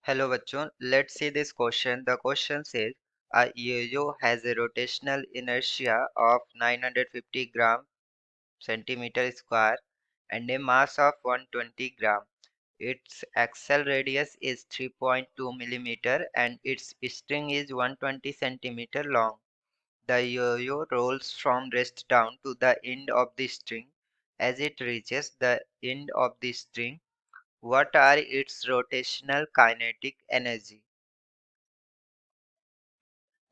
Hello bachon, let's see this question. The question says a yo-yo has a rotational inertia of 950 gram centimeter square and a mass of 120 gram. Its axle radius is 3.2 millimeter and its string is 120 centimeter long. The yo-yo rolls from rest down to the end of the string. As it reaches the end of the string, what are its rotational kinetic energy?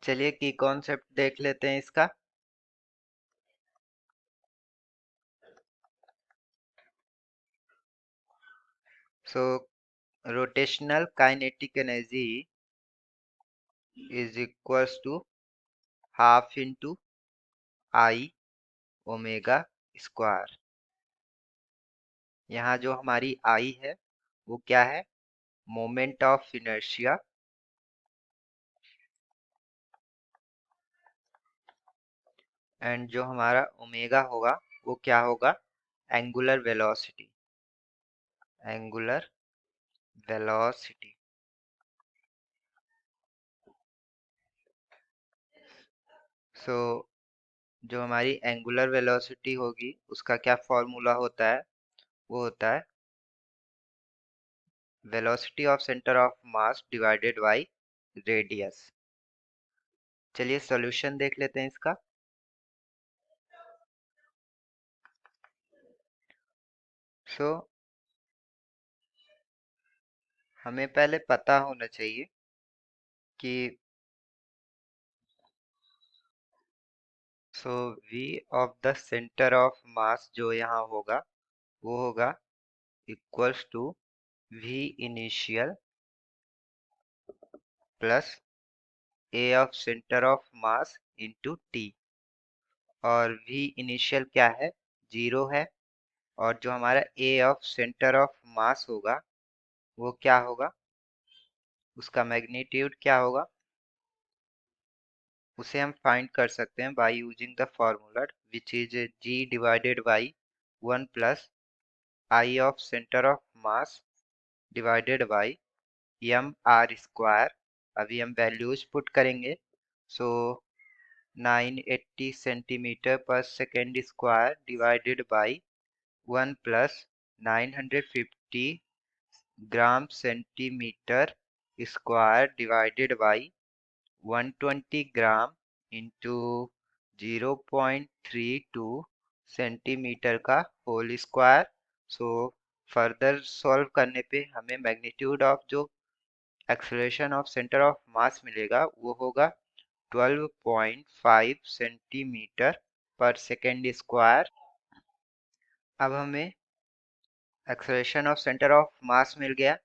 चलिए की concept देख लेते हैं इसका। So rotational kinetic energy is equals to half into I omega square. यहाँ जो हमारी आई है वो क्या है? Moment of inertia. एंड जो हमारा ओमेगा होगा वो क्या होगा? Angular velocity. Angular velocity. So जो हमारी एंगुलर वेलोसिटी होगी उसका क्या फॉर्मूला होता है? वो होता है velocity of centre of mass divided by radius. चलिए सॉल्यूशन देख लेते हैं इसका। सो हमें पहले पता होना चाहिए कि v of the centre of mass जो यहाँ होगा वो होगा equals to v initial plus a of centre of mass into t। और v इनिशियल क्या है? 0 है। और जो हमारा a of centre of mass होगा वो क्या होगा? उसका मैग्नीट्यूड क्या होगा? उसे हम फाइंड कर सकते हैं by using the formula which is g divided by 1 plus I of centre of mass divided by M R square. अभी हम वैल्यूज पुट करेंगे। So 980 centimetre per second square divided by 1 plus 950 gram centimetre square divided by 120 gram into 0.32 centimetre का whole square. So further solve करने पे हमें magnitude of जो acceleration of centre of mass मिलेगा वो होगा 12.5 सेंटीमीटर पर सेकेंड स्क्वायर। अब हमें acceleration of centre of mass मिल गया,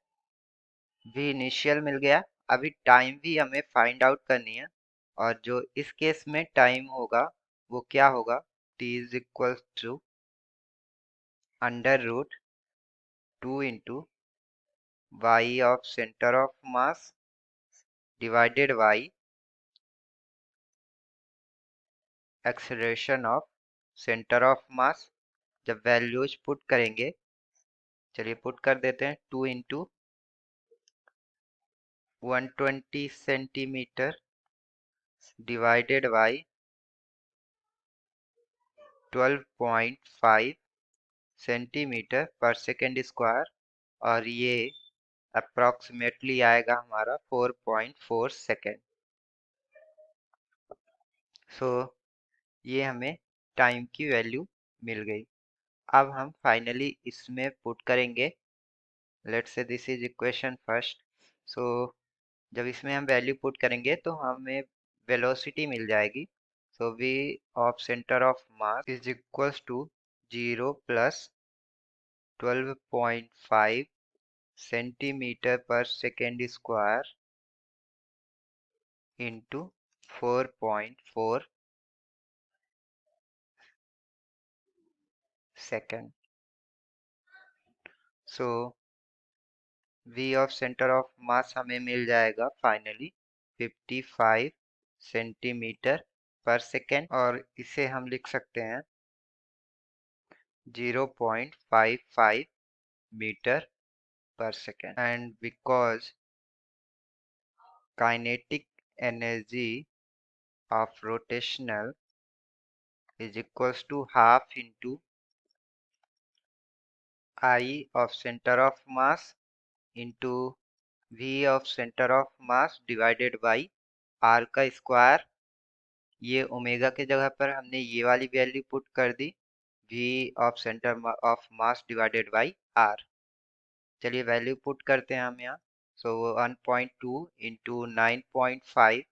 भी इनिशियल मिल गया। अभी टाइम भी हमें फाइंड आउट करनी है और जो इस केस में टाइम होगा वो क्या होगा? t is equal to under root 2 into Y of centre of mass divided by acceleration of centre of mass. जब वैल्यूज पुट करेंगे, चलिए पुट कर देते हैं। 2 into 120 centimetre divided by 12.5 centimetre per second square. और ये अप्रॉक्सीमेटली आएगा हमारा 4.4 सेकेंड। सो ये हमें टाइम की वैल्यू मिल गई। अब हम फाइनली इसमें पुट करेंगे। Let's say this is equation first. So जब इसमें हम वैल्यू पुट करेंगे तो हमें वेलोसिटी मिल जाएगी। So v of centre of mass is equals to 0 plus 12.5 centimetre per second square into 4.4 second. So v of centre of mass हमें मिल जाएगा फाइनली 55 सेंटीमीटर पर सेकेंड। और इसे हम लिख सकते हैं 0.55 metre per second। and because kinetic energy of rotational is equals to half into I of center of mass into V of center of mass divided by R का square. ये omega के जगह पर हमने ये वाली वैल्यू पुट कर दी, V of centre of mass divided by R। चलिए वैल्यू पुट करते हैं हम यहाँ। So 1.2 into 9.5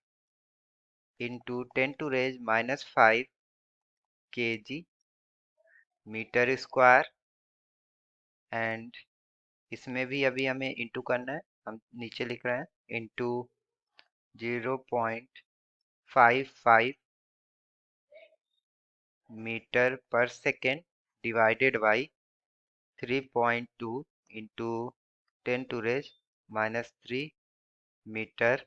into 10⁻⁻5 kg metre square. And इसमें भी अभी हमें इंटू करना है, हम नीचे लिख रहे हैं into 0.55 metre per second divided by 3.2 into 10⁻³ metre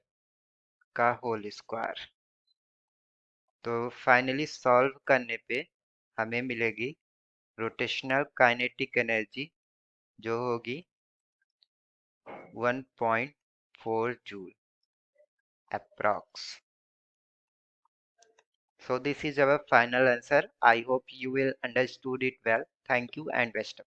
का होल स्क्वायर। तो फाइनली सॉल्व करने पे हमें मिलेगी रोटेशनल काइनेटिक एनर्जी जो होगी 1.4 joule approx. So this is our final answer. I hope you will understood it well. Thank you and best of luck.